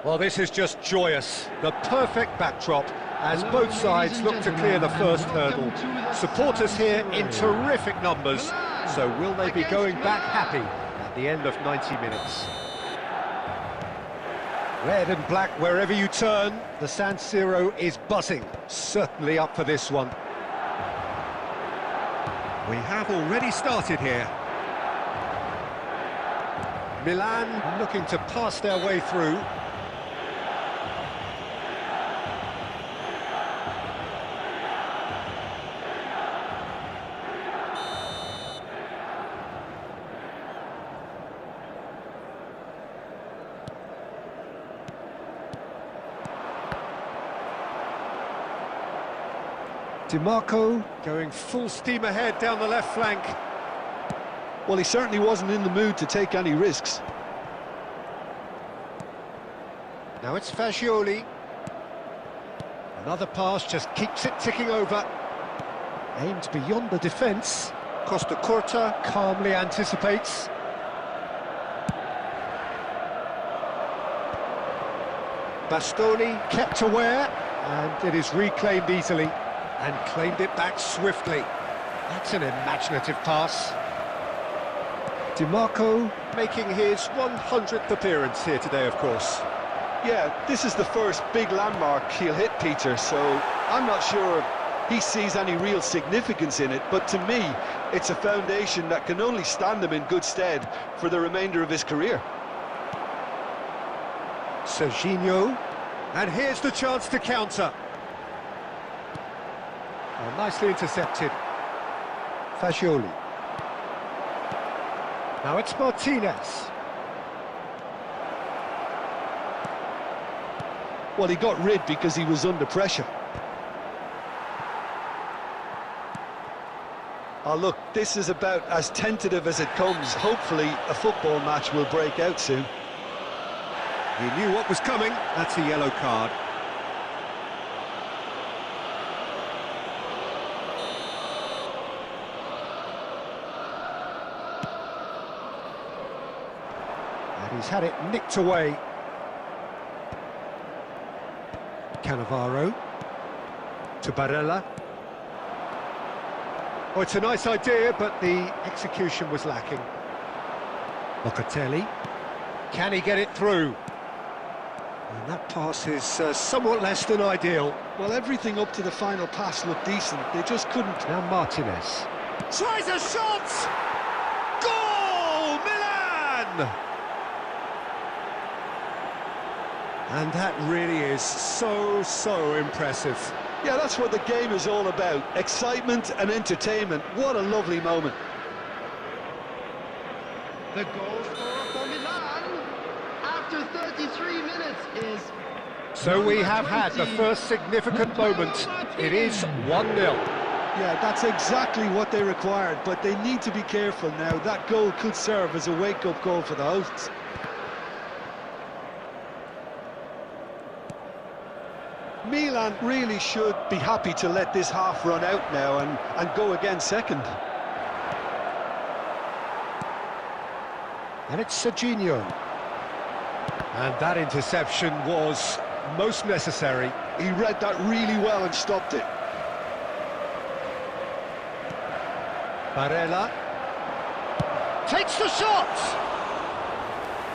Well, this is just joyous. The perfect backdrop as both sides look to clear the first hurdle. Supporters here in terrific numbers, so will they be going back happy at the end of 90 minutes? Red and black wherever you turn, the San Siro is buzzing. Certainly up for this one. We have already started here. Milan looking to pass their way through. DiMarco going full steam ahead down the left flank. Well, he certainly wasn't in the mood to take any risks. Now it's Fagioli. Another pass just keeps it ticking over. Aimed beyond the defence. Costa Curta calmly anticipates. Bastoni kept aware, and it is reclaimed easily. And claimed it back swiftly. That's an imaginative pass. DiMarco making his 100th appearance here today, of course. Yeah, this is the first big landmark he'll hit, Peter, so I'm not sure he sees any real significance in it, but to me, it's a foundation that can only stand him in good stead for the remainder of his career. Serginho, and here's the chance to counter. Oh, nicely intercepted. Fagioli. Now it's Martinez. Well, he got rid because he was under pressure. Oh, look, this is about as tentative as it comes. Hopefully, a football match will break out soon. He knew what was coming. That's a yellow card. He's had it nicked away. Cannavaro to Barella. Oh, it's a nice idea, but the execution was lacking. Locatelli. Can he get it through? And that pass is somewhat less than ideal. Well, everything up to the final pass looked decent. They just couldn't. Now Martinez. Tries a shot! Goal! Milan! And that really is so impressive. Yeah, that's what the game is all about. Excitement and entertainment. What a lovely moment. The goal scorer for Milan after 33 minutes is... So we have had the first significant moment. It is 1-0. Yeah, that's exactly what they required, but they need to be careful now. That goal could serve as a wake-up call for the hosts. Milan really should be happy to let this half run out now and go again second. And it's Serginho. And that interception was most necessary. He read that really well and stopped it. Barella takes the shot!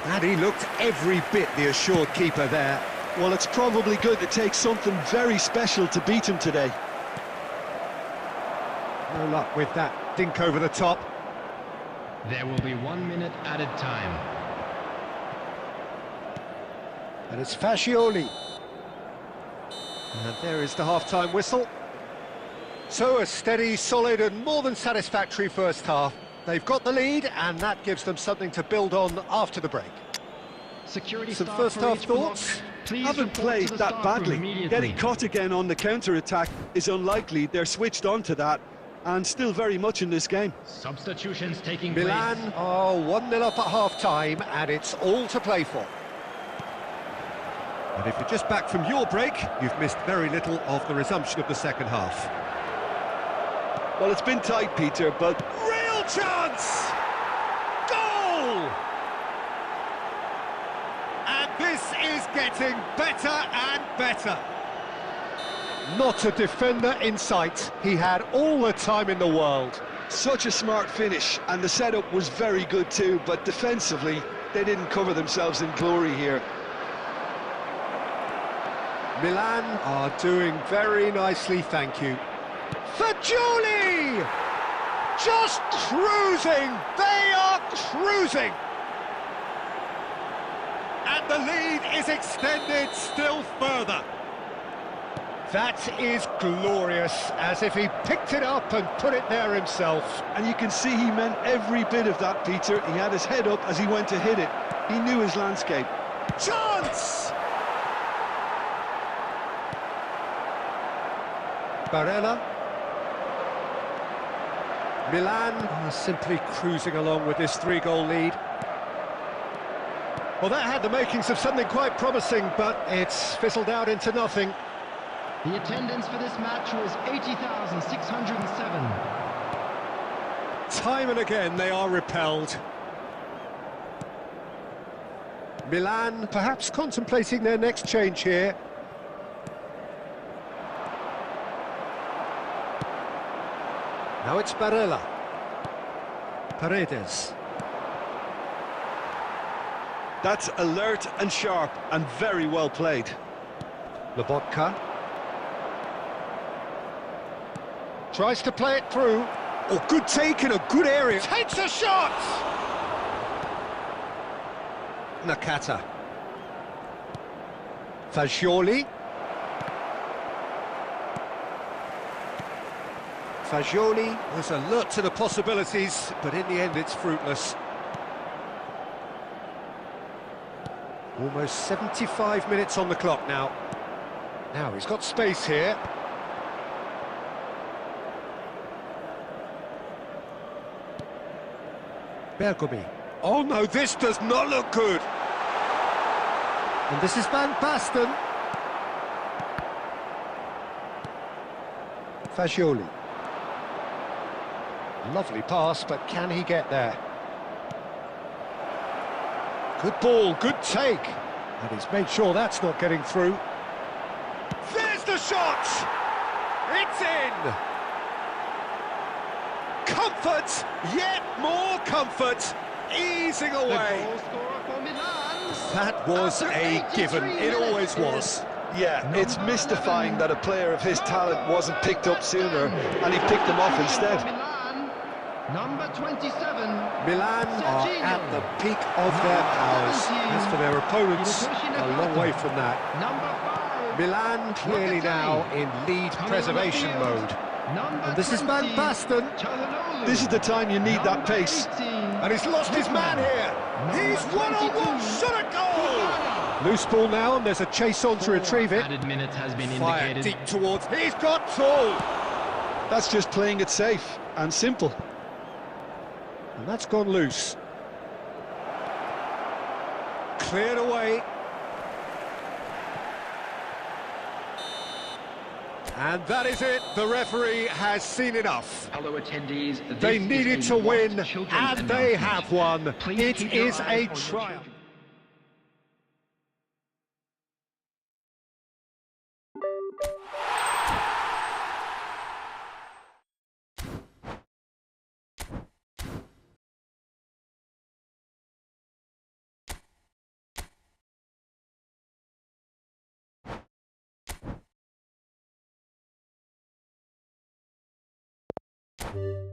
And he looked every bit the assured keeper there. Well, it's probably good to take something very special to beat him today. No luck with that dink over the top. There will be 1 minute added time. And it's Fascioli. And there is the half-time whistle. So a steady, solid and more than satisfactory first half. They've got the lead and that gives them something to build on after the break. Security Some staff first for half each thoughts? Haven't played that badly. Getting caught again on the counter-attack is unlikely. They're switched on to that and still very much in this game. Substitutions taking Milan place. are 1-0 up at half-time and it's all to play for. And if you're just back from your break, you've missed very little of the resumption of the second half. Well, it's been tight, Peter, but... Real chance! Goal! And this is getting better and better. Not a defender in sight. He had all the time in the world. Such a smart finish, and the setup was very good too, but defensively, they didn't cover themselves in glory here. Milan are doing very nicely, thank you. Fagioli! Just cruising! They are cruising! And the lead is extended still further. That is glorious, as if he picked it up and put it there himself. And you can see he meant every bit of that, Peter. He had his head up as he went to hit it. He knew his landscape. Chance! Barella. Milan are simply cruising along with this 3-goal lead. Well, that had the makings of something quite promising, but it's fizzled out into nothing. The attendance for this match was 80,607. Time and again they are repelled. Milan perhaps contemplating their next change here. Now it's Barella. Paredes. That's alert and sharp and very well played. Lobotka. Tries to play it through. Oh, good take in a good area. Takes a shot! Nakata. Fascioli. Fascioli was alert to the possibilities, but in the end it's fruitless. Almost 75 minutes on the clock now. Now he's got space here. Bergomi. Oh no, this does not look good. And this is Van Basten. Fascioli. Lovely pass, but can he get there? Good ball, good take. And he's made sure that's not getting through. There's the shot! It's in! Comfort, yet more comfort, easing away. That was a given, it always was. Yeah, it's mystifying that a player of his talent wasn't picked up sooner, and he picked him off instead. Number 27. Milan are at the peak of their powers. As for their opponents, a long way from that. Number 5. Milan clearly now in lead preservation mode. And this is Van Basten. This is the time you need that pace. And he's lost his man here. He's one-on-one shot at goal. Loose ball now, and there's a chase on to retrieve it. Added minutes has been Fire indicated. deep towards. He's got two. That's just playing it safe and simple. And that's gone loose. Cleared away. And that is it. The referee has seen enough. Fellow attendees, They this needed is to a win, lost children's and they announcement. have won. Please It keep your is eyes a on your triumph. children.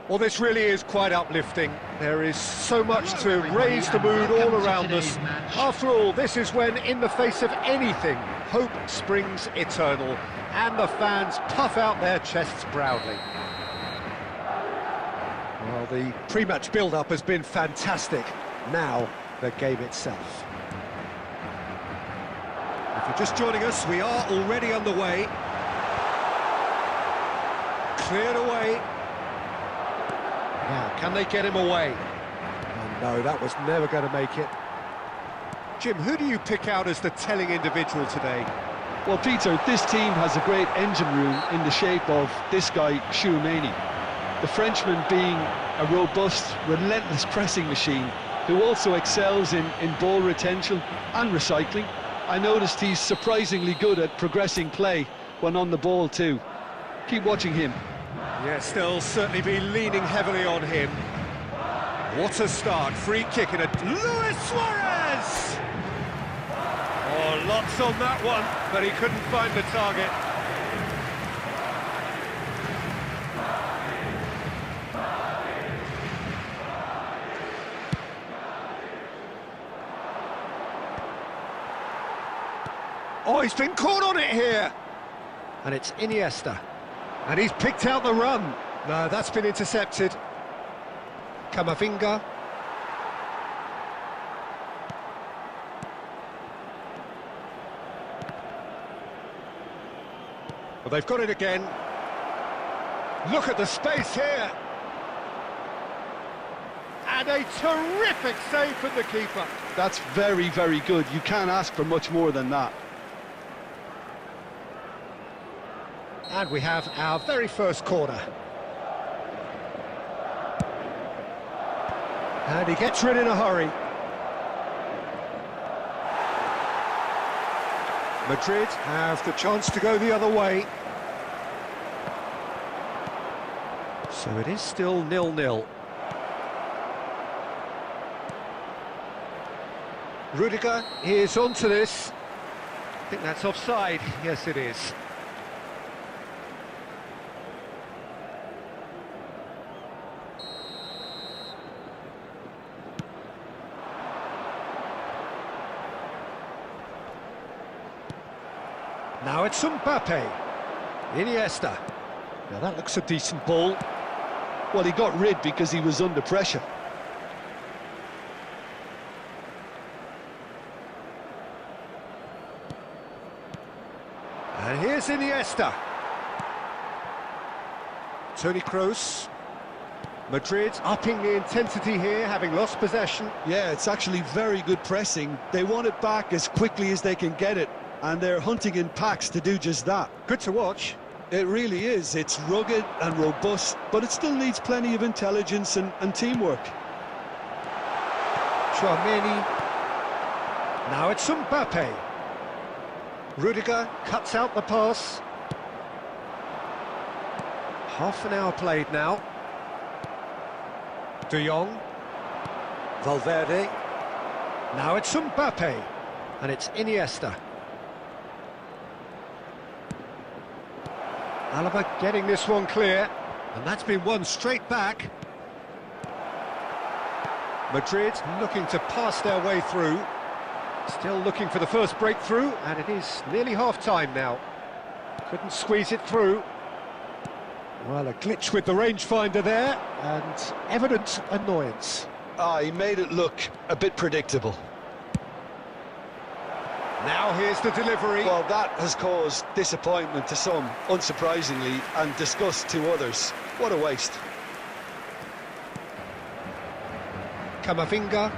Well, this really is quite uplifting. There is so much to raise the mood all around us. After all, this is when, in the face of anything, hope springs eternal, and the fans puff out their chests proudly. Well, the pre-match build-up has been fantastic. Now, the game itself. If you're just joining us, we are already underway. Cleared away. Now, can they get him away? Oh, no, that was never going to make it. Jim, who do you pick out as the telling individual today? Well, Peter, this team has a great engine room in the shape of this guy, Chouameni. The Frenchman being a robust, relentless pressing machine who also excels in ball retention and recycling. I noticed he's surprisingly good at progressing play when on the ball too. Keep watching him. Yes, they'll certainly be leaning heavily on him. What a start, free kick and Luis Suarez! Oh, lots on that one, but he couldn't find the target. Oh, he's been caught on it here! And it's Iniesta. And he's picked out the run. No, that's been intercepted. Camavinga. Well, they've got it again. Look at the space here. And a terrific save from the keeper. That's very, very good. You can't ask for much more than that. And we have our very first corner. And he gets rid in a hurry. Madrid have the chance to go the other way. So it is still 0-0. Rudiger is onto this. I think that's offside. Yes, it is. Now it's Mbappe. Iniesta. Now that looks a decent ball. Well, he got rid because he was under pressure. And here's Iniesta. Toni Kroos. Madrid upping the intensity here, having lost possession. Yeah, it's actually very good pressing. They want it back as quickly as they can get it, and they're hunting in packs to do just that. Good to watch. It really is. It's rugged and robust, but it still needs plenty of intelligence and teamwork. Tchouaméni. Now it's Mbappe. Rudiger cuts out the pass. Half an hour played now. De Jong. Valverde. Now it's Mbappe. And it's Iniesta. Alaba getting this one clear. And that's been won straight back. Madrid looking to pass their way through. Still looking for the first breakthrough, and it is nearly half-time now. Couldn't squeeze it through. Well, a glitch with the rangefinder there, and evident annoyance. He made it look a bit predictable. Now here's the delivery. Well, that has caused disappointment to some, unsurprisingly, and disgust to others. What a waste. Camavinga.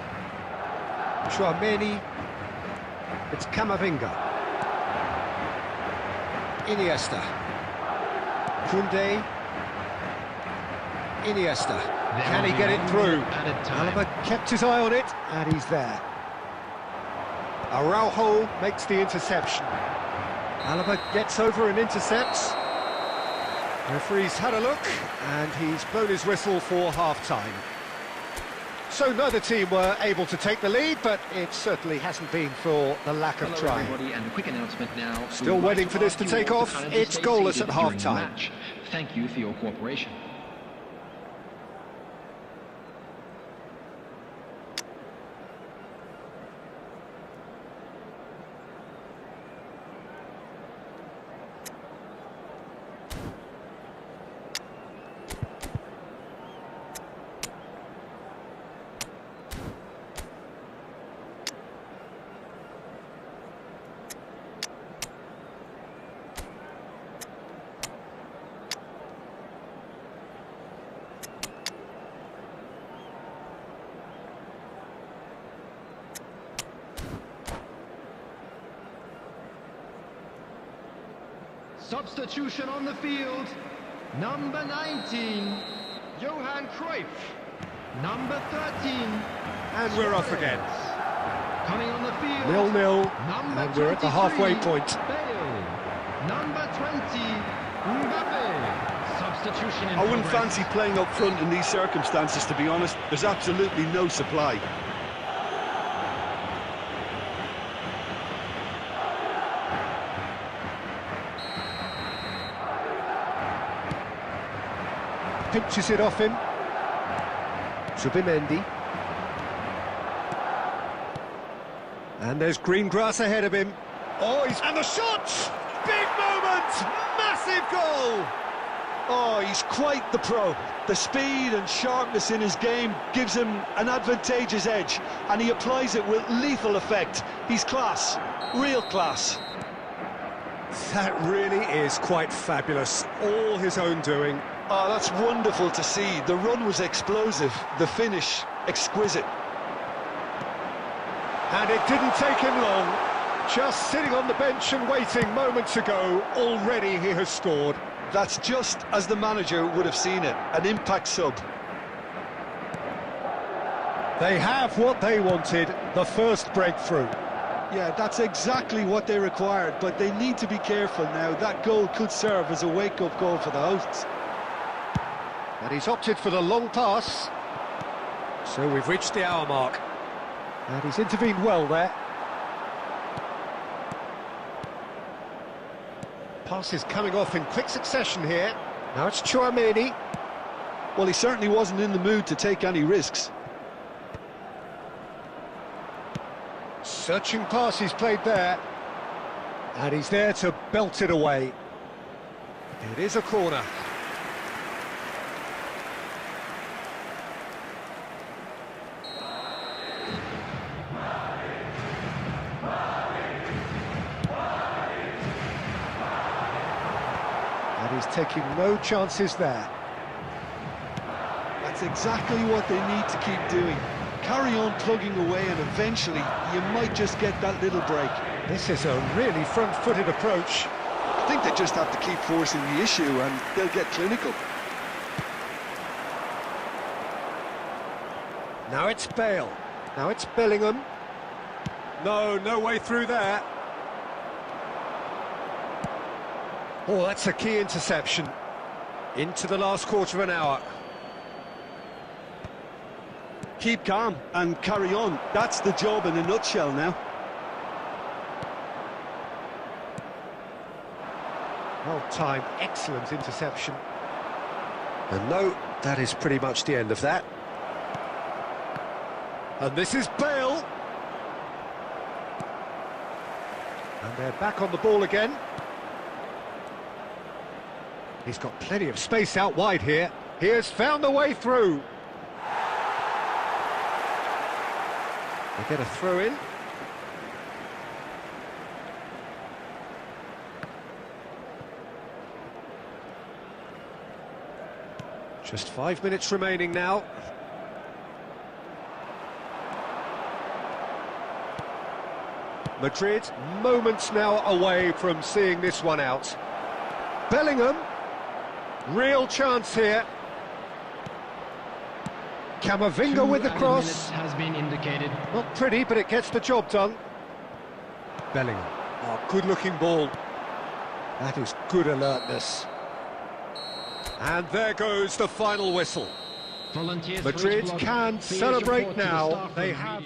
Tchouaméni. It's Camavinga. Iniesta. Koundé. Iniesta. Can he get it through? Alaba kept his eye on it, and he's there. Araujo makes the interception. Alaba gets over and intercepts. Referee's had a look, and he's blown his whistle for half-time. So neither team were able to take the lead, but it certainly hasn't been for the lack of trying. And a quick announcement now. Still waiting for this to take off. It's goalless at half-time. Thank you for your cooperation. Substitution on the field. Number 19, Johan Cruyff. Number 13. And we're off again. Coming on the field. 0-0, and we're at the halfway point. Bale. Number 20, Mbappe. Substitution in I wouldn't progress. fancy playing up front in these circumstances, to be honest. There's absolutely no supply. Pinches it off him. Zubimendi. And there's green grass ahead of him. And the shot! Big moment! Massive goal! Oh, he's quite the pro. The speed and sharpness in his game gives him an advantageous edge, and he applies it with lethal effect. He's class, real class. That really is quite fabulous. All his own doing. Oh, that's wonderful to see. The run was explosive, the finish exquisite. And it didn't take him long. Just sitting on the bench and waiting moments ago, already he has scored. That's just as the manager would have seen it, an impact sub. They have what they wanted, the first breakthrough. Yeah, that's exactly what they required, but they need to be careful now. That goal could serve as a wake-up call for the hosts. And he's opted for the long pass. So we've reached the hour mark. And he's intervened well there. Passes coming off in quick succession here. Now it's Chouameni. Well, he certainly wasn't in the mood to take any risks. Searching pass he's played there. And he's there to belt it away. It is a corner. And he's taking no chances there. That's exactly what they need to keep doing. Carry on plugging away, and eventually you might just get that little break. This is a really front-footed approach. I think they just have to keep forcing the issue and they'll get clinical. Now it's Bale. Now it's Bellingham. No way through there. Oh, that's a key interception. Into the last quarter of an hour. Keep calm and carry on. That's the job in a nutshell now. Well timed, excellent interception. And no, that is pretty much the end of that. And this is Bale. And they're back on the ball again. He's got plenty of space out wide here. He has found a way through. They get a throw in. Just 5 minutes remaining now. Madrid, moments now away from seeing this one out. Bellingham, real chance here. Camavinga with the cross. Has been indicated. Not pretty, but it gets the job done. Bellingham, oh, good-looking ball. That is good alertness. And there goes the final whistle. Volunteers Madrid can celebrate now. They have...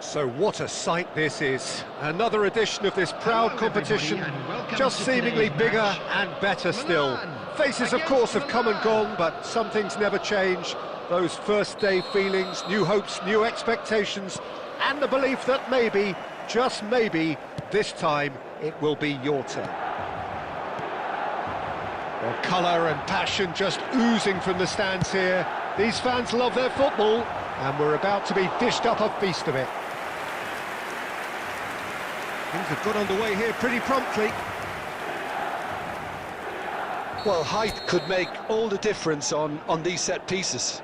So what a sight this is. Another edition of this proud competition, just seemingly bigger and better still. Faces, of course, have come and gone, but some things never change. Those first day feelings, new hopes, new expectations, and the belief that maybe, just maybe, this time it will be your turn. Well, colour and passion just oozing from the stands here. These fans love their football, and we're about to be dished up a feast of it. Things have got underway here pretty promptly. Well, height could make all the difference on these set pieces.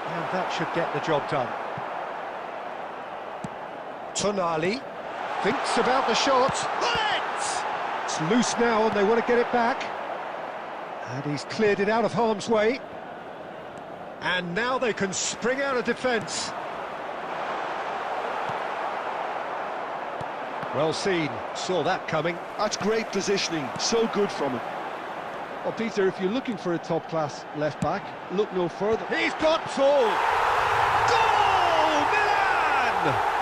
And that should get the job done. Tonali thinks about the shot. It's loose now and they want to get it back. And he's cleared it out of harm's way. And now they can spring out of defence. Well seen, saw that coming. That's great positioning, so good from him. Well, Peter, if you're looking for a top-class left-back, look no further. He's got tall. Goal! Milan!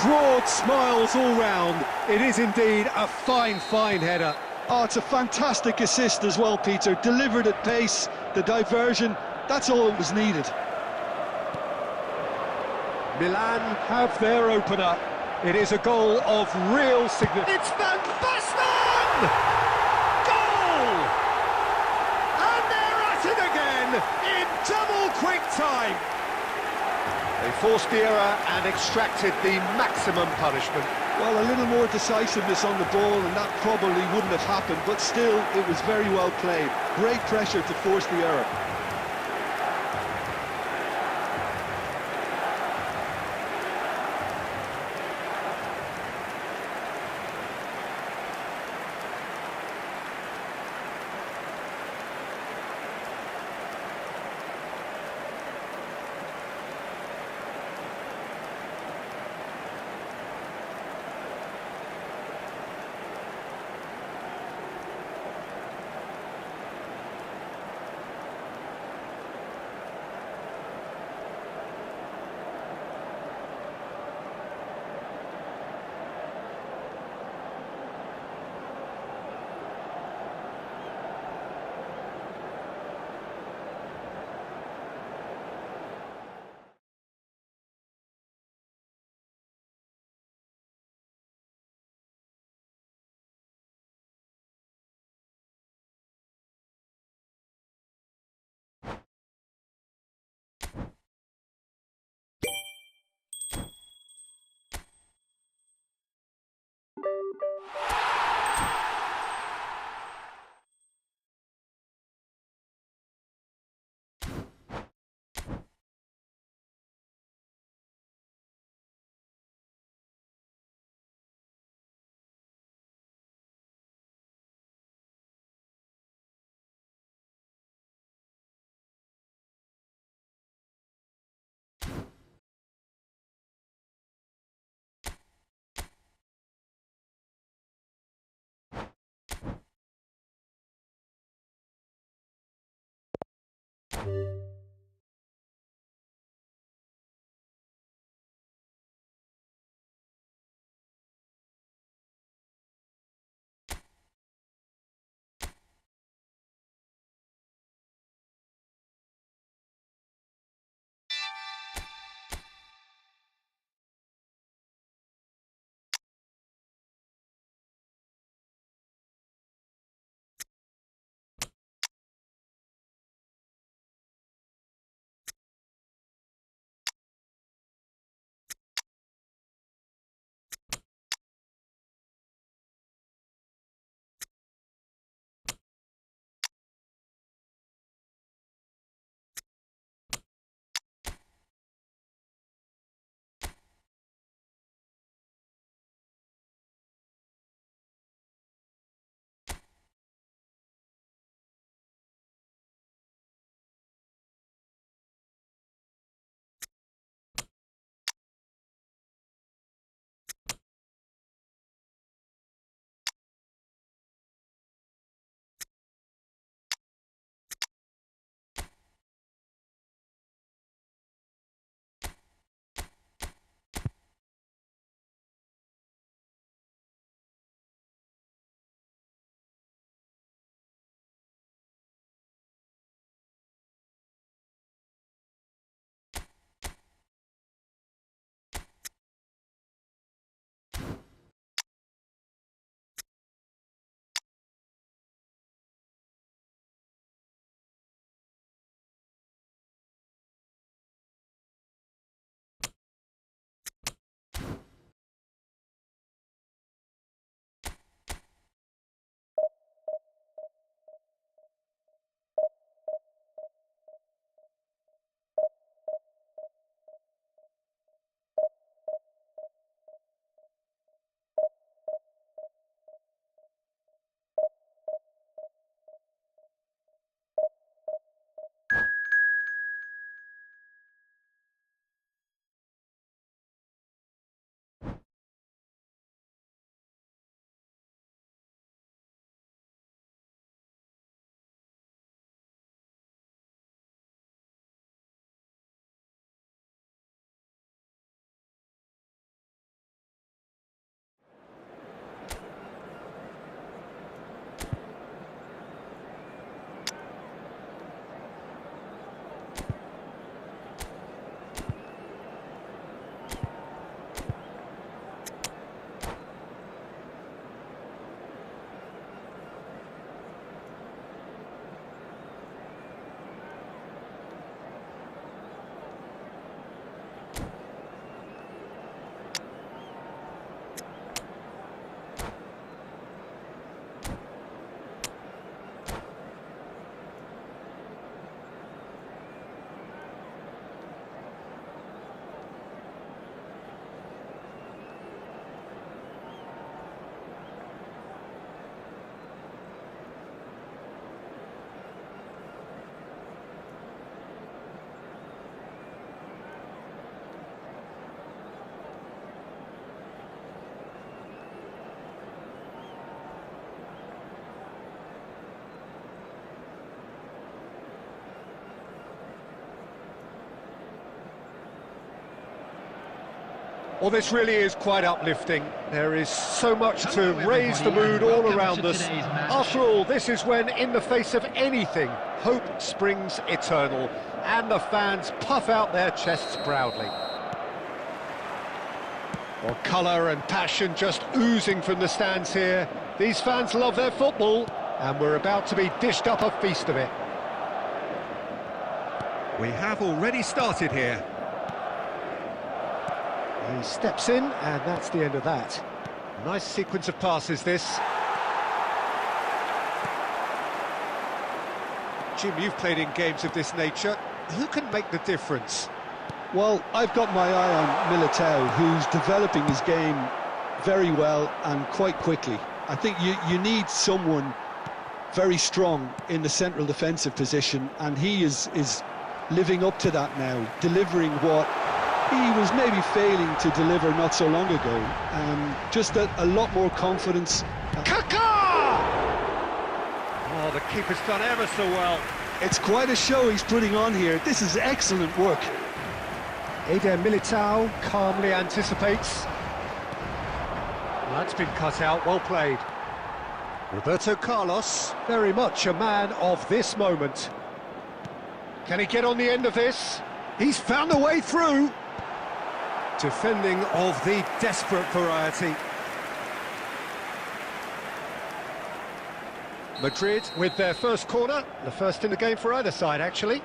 Broad smiles all round. It is indeed a fine, fine header. Oh, it's a fantastic assist as well, Peter. Delivered at pace, the diversion, that's all that was needed. Milan have their opener. It is a goal of real significance. It's Van Basten! Goal! enforced the error and extracted the maximum punishment. Well, a little more decisiveness on the ball and that probably wouldn't have happened, but still, it was very well played. Great pressure to force the error. Well, this really is quite uplifting. There is so much to raise the mood all around us. After all, this is when, in the face of anything, hope springs eternal, and the fans puff out their chests proudly. Well, colour and passion just oozing from the stands here. These fans love their football, and we're about to be dished up a feast of it. We have already started here. He steps in, and that's the end of that. Nice sequence of passes, this. Jim, you've played in games of this nature. Who can make the difference? Well, I've got my eye on Militao, who's developing his game very well and quite quickly. I think you need someone very strong in the central defensive position, and he is living up to that now, delivering what he was maybe failing to deliver not so long ago. Just a lot more confidence. Kaká! Oh, the keeper's done ever so well. It's quite a show he's putting on here. This is excellent work. Eder Militao calmly anticipates. Well, that's been cut out, well played. Roberto Carlos, very much a man of this moment. Can he get on the end of this? He's found a way through. Defending of the desperate variety. Madrid with their first corner, the first in the game for either side, actually.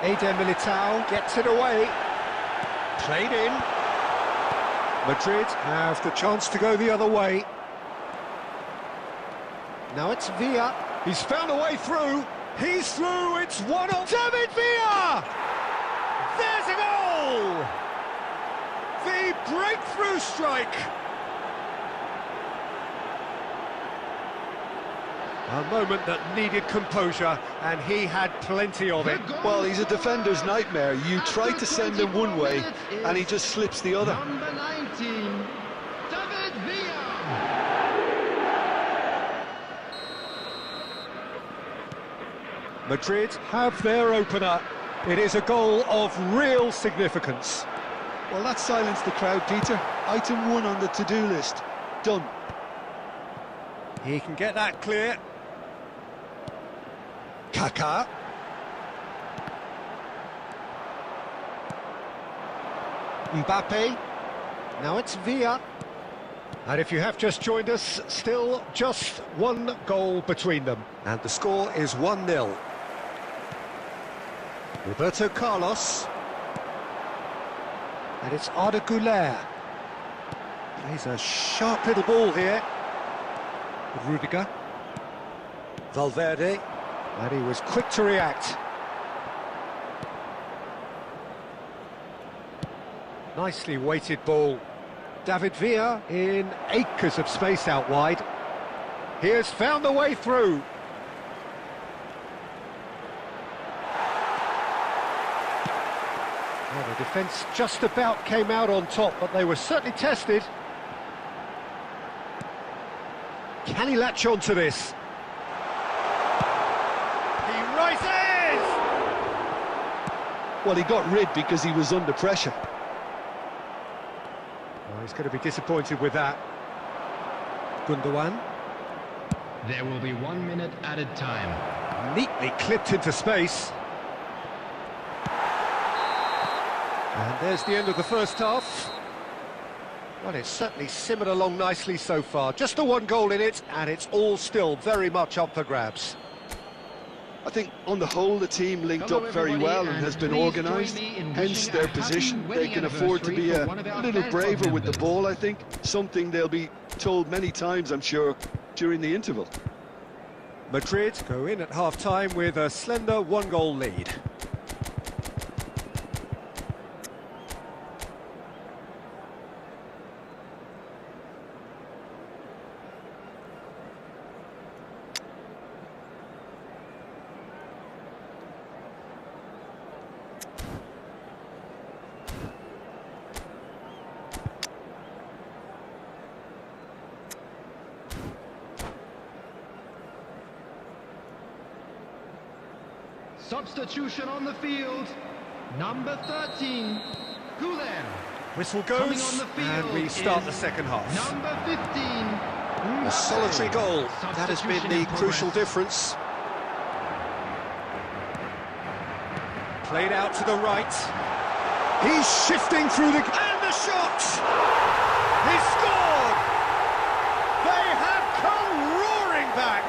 Eder Militao gets it away. Played in. Madrid have the chance to go the other way. Now it's Villa. He's found a way through. He's through. It's 1-0. David Villa! There's a goal! The breakthrough strike. A moment that needed composure, and he had plenty of it. Well, he's a defender's nightmare. You try to send him one way, and he just slips the other. Number 19, David Villa. Madrid have their opener. It is a goal of real significance. Well, that silenced the crowd, Peter. Item 1 on the to-do list. Done. He can get that clear. Kaká. Mbappe. Now it's Villa. And if you have just joined us, still just one goal between them. And the score is 1-0. Roberto Carlos. And it's Arda Güler. Plays a sharp little ball here. Rudiger. Valverde. And he was quick to react. Nicely weighted ball. David Villa in acres of space out wide. He has found a way through. Well, the defence just about came out on top, but they were certainly tested. Can he latch on to this? He rises! Well, he got rid because he was under pressure. Oh, he's going to be disappointed with that. Gundogan. There will be 1 minute added time. Neatly clipped into space. And there's the end of the first half. Well, it's certainly simmered along nicely so far. Just the one goal in it, and it's all still very much up for grabs. I think, on the whole, the team linked Hello, up very everybody, well and has been please organised, join me in hence wishing their a happy position. They wedding can afford to be anniversary a for one of our little fan braver club with the members. ball, I think. Something they'll be told many times, I'm sure, during the interval. Madrid go in at half-time with a slender one-goal lead. Substitution on the field. Number 13, Gulen. Whistle Coming goes, on the field and we start is the second half. Number 15. A solitary goal, that has been the crucial difference. Played out to the right. He's shifting through the... And the shot! He scored! They have come roaring back!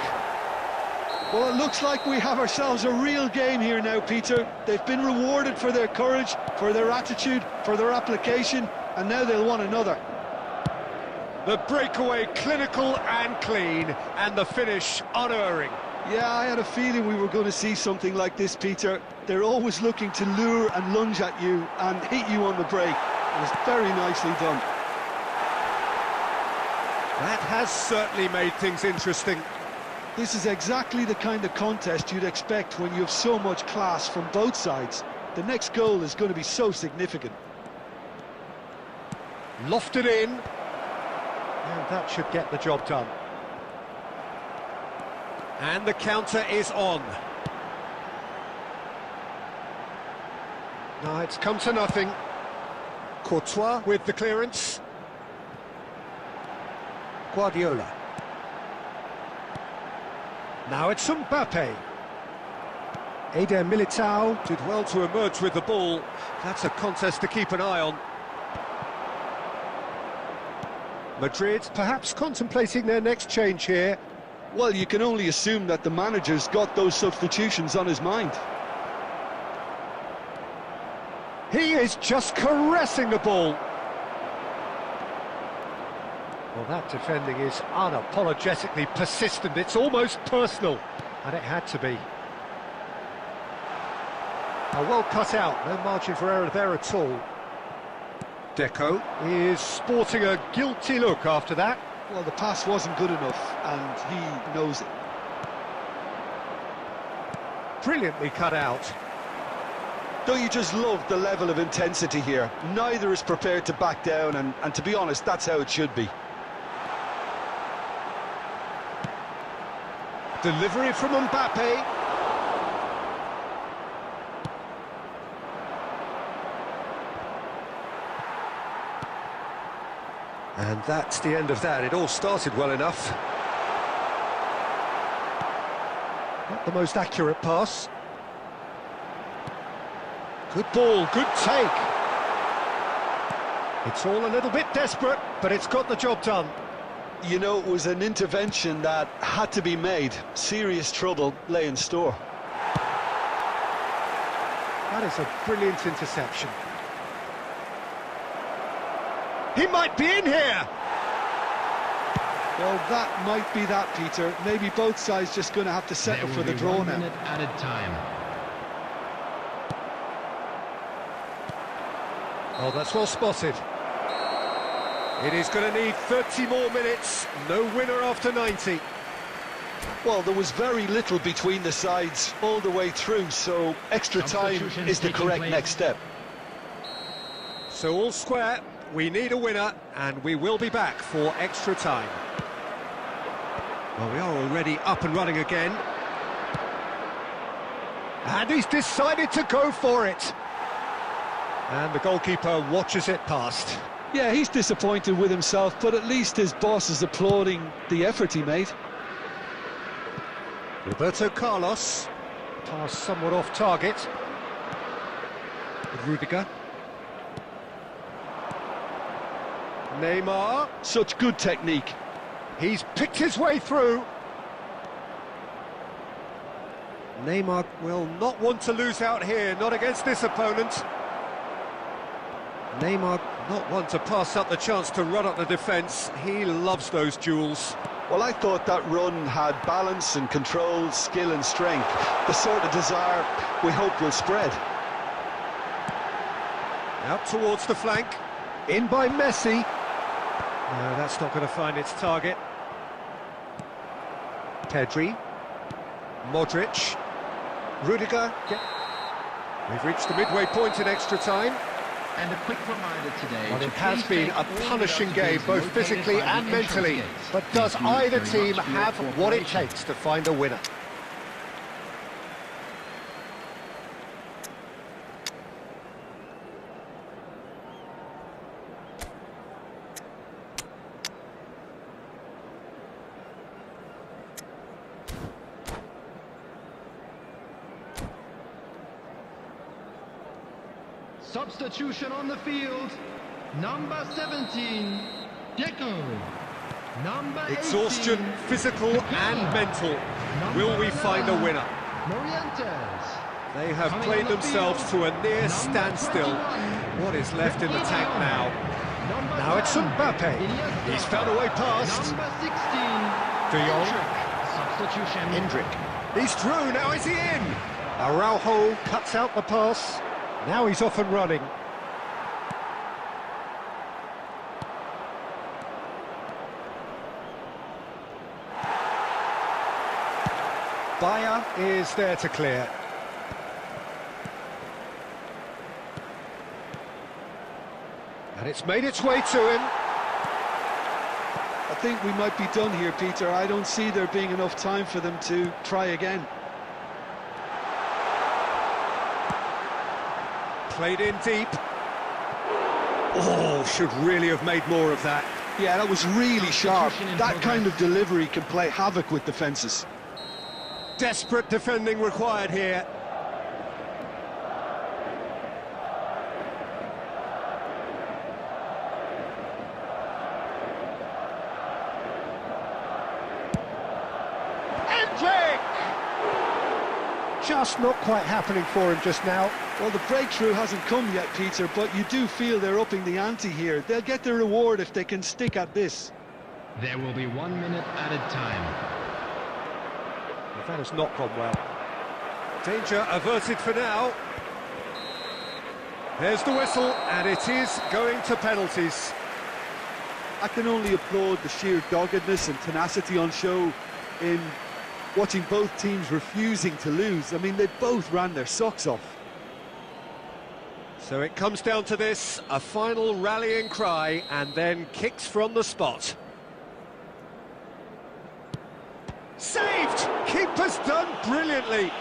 Well, it looks like we have ourselves a real game here now, Peter. They've been rewarded for their courage, for their attitude, for their application, and now they'll want another. The breakaway clinical and clean, and the finish unerring. Yeah, I had a feeling we were going to see something like this, Peter. They're always looking to lure and lunge at you and hit you on the break. It was very nicely done. That has certainly made things interesting. This is exactly the kind of contest you'd expect when you have so much class from both sides. The next goal is going to be so significant. Lofted in, and that should get the job done. And the counter is on. No, it's come to nothing. Courtois with the clearance. Guardiola. Now it's Mbappe. Eder Militao did well to emerge with the ball. That's a contest to keep an eye on. Madrid perhaps contemplating their next change here. Well, you can only assume that the manager's got those substitutions on his mind. He is just caressing the ball. Well, that defending is unapologetically persistent. It's almost personal, and it had to be. Well cut out, no margin for error there at all. Deco is sporting a guilty look after that. Well, the pass wasn't good enough, and he knows it. Brilliantly cut out. Don't you just love the level of intensity here? Neither is prepared to back down, and to be honest, that's how it should be. Delivery from Mbappe. And that's the end of that. It all started well enough. Not the most accurate pass. Good ball, good take. It's all a little bit desperate, but it's got the job done. You know, it was an intervention that had to be made. Serious trouble lay in store. That is a brilliant interception. He might be in here! Well, that might be that, Peter. Maybe both sides just going to have to settle for the draw now. 1 minute added time. Oh, that's well spotted. It is going to need 30 more minutes. No winner after 90. Well, there was very little between the sides all the way through, so extra time is the correct next step. So all square, we need a winner, and we will be back for extra time. Well, we are already up and running again. And he's decided to go for it. And the goalkeeper watches it past. Yeah, he's disappointed with himself, but at least his boss is applauding the effort he made. Roberto Carlos. Pass somewhat off target. Rudiger. Neymar. Such good technique. He's picked his way through. Neymar will not want to lose out here, not against this opponent. Neymar not one to pass up the chance to run up the defence. He loves those duels. Well, I thought that run had balance and control, skill and strength. The sort of desire we hope will spread. Out towards the flank. In by Messi. No, that's not going to find its target. Pedri. Modric. Rudiger. We've reached the midway point in extra time. And a quick reminder today. Well, it has been a punishing game, both physically and mentally. But does either team have what it takes to find a winner? Substitution on the field. Number 17, Deco. Number 18, Exhaustion, physical and mental. Will we find a winner? Morientes. They have played themselves to a near standstill. What is left in the tank now? Now it's Mbappe. He's found a way past. Number 16, De Jong. substitution. Hendrick. He's through, now is he in? Araujo cuts out the pass. Now he's off and running. Bayer is there to clear. And it's made its way to him. I think we might be done here, Peter. I don't see there being enough time for them to try again. Played in deep. Oh, should really have made more of that. Yeah, that was really sharp. That kind of delivery can play havoc with defences. Desperate defending required here. Hendrick! Just not quite happening for him just now. Well, the breakthrough hasn't come yet, Peter, but you do feel they're upping the ante here. They'll get their reward if they can stick at this. There will be 1 minute added time. That has not gone well. Danger averted for now. There's the whistle, and it is going to penalties. I can only applaud the sheer doggedness and tenacity on show in watching both teams refusing to lose. I mean, they both ran their socks off. So it comes down to this, a final rallying cry, and then kicks from the spot. Saved! Keeper's done brilliantly.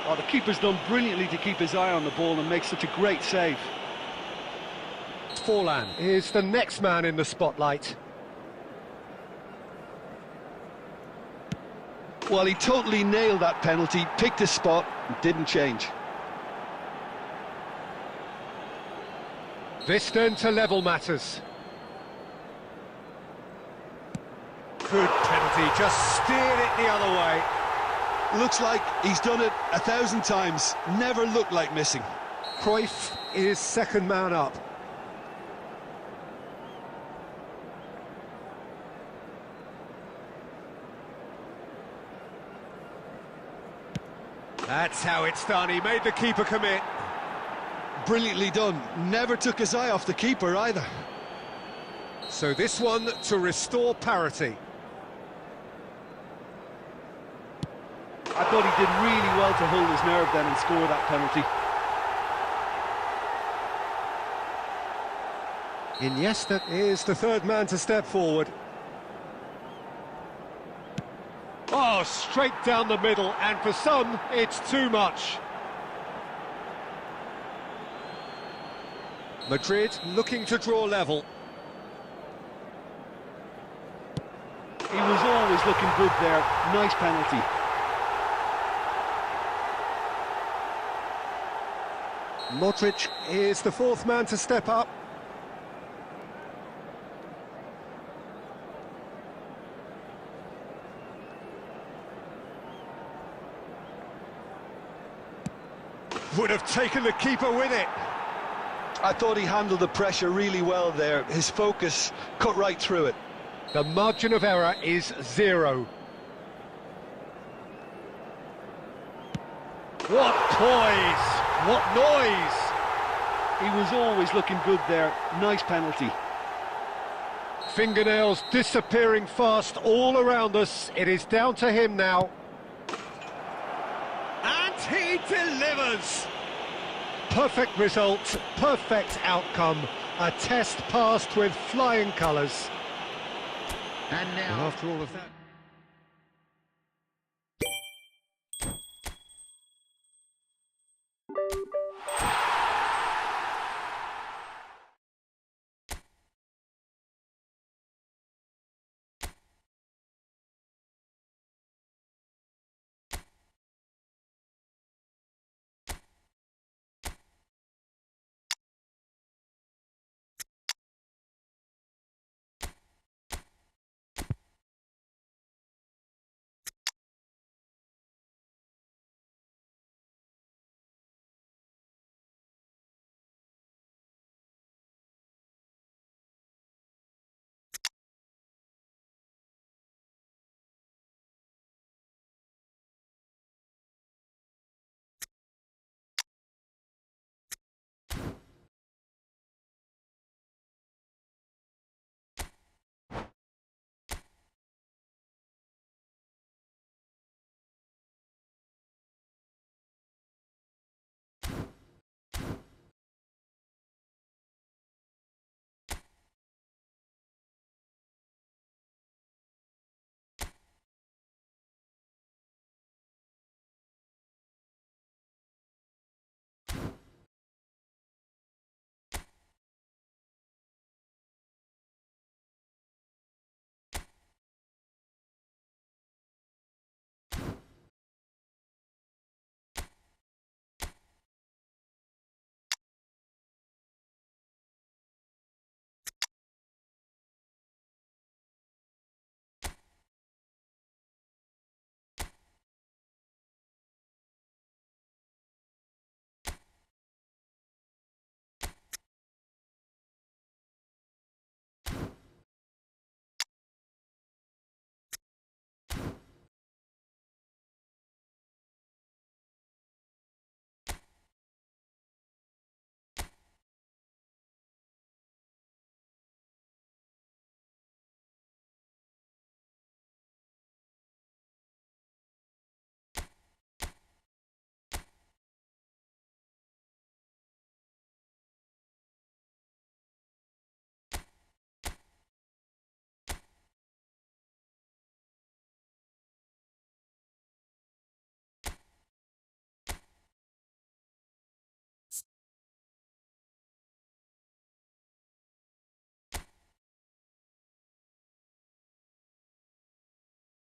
Oh, the keeper's done brilliantly to keep his eye on the ball and make such a great save. Forlan is the next man in the spotlight. Well, he totally nailed that penalty, picked his spot, and didn't change. This then to level matters. Good penalty, just steered it the other way. Looks like he's done it 1,000 times, never looked like missing. Cruyff is second man up. That's how it's done, he made the keeper commit. Brilliantly done, never took his eye off the keeper either. So this one to restore parity. I thought he did really well to hold his nerve then and score that penalty. Iniesta is the third man to step forward. Oh, straight down the middle, and for some, it's too much. Madrid looking to draw level. He was always looking good there, nice penalty. Modric is the fourth man to step up. Would have taken the keeper with it. I thought he handled the pressure really well there. His focus cut right through it. The margin of error is 0. What poise! What noise! He was always looking good there. Nice penalty. Fingernails disappearing fast all around us. It is down to him now. And he delivers! Perfect result, perfect outcome. A test passed with flying colours. And now, And after all of that...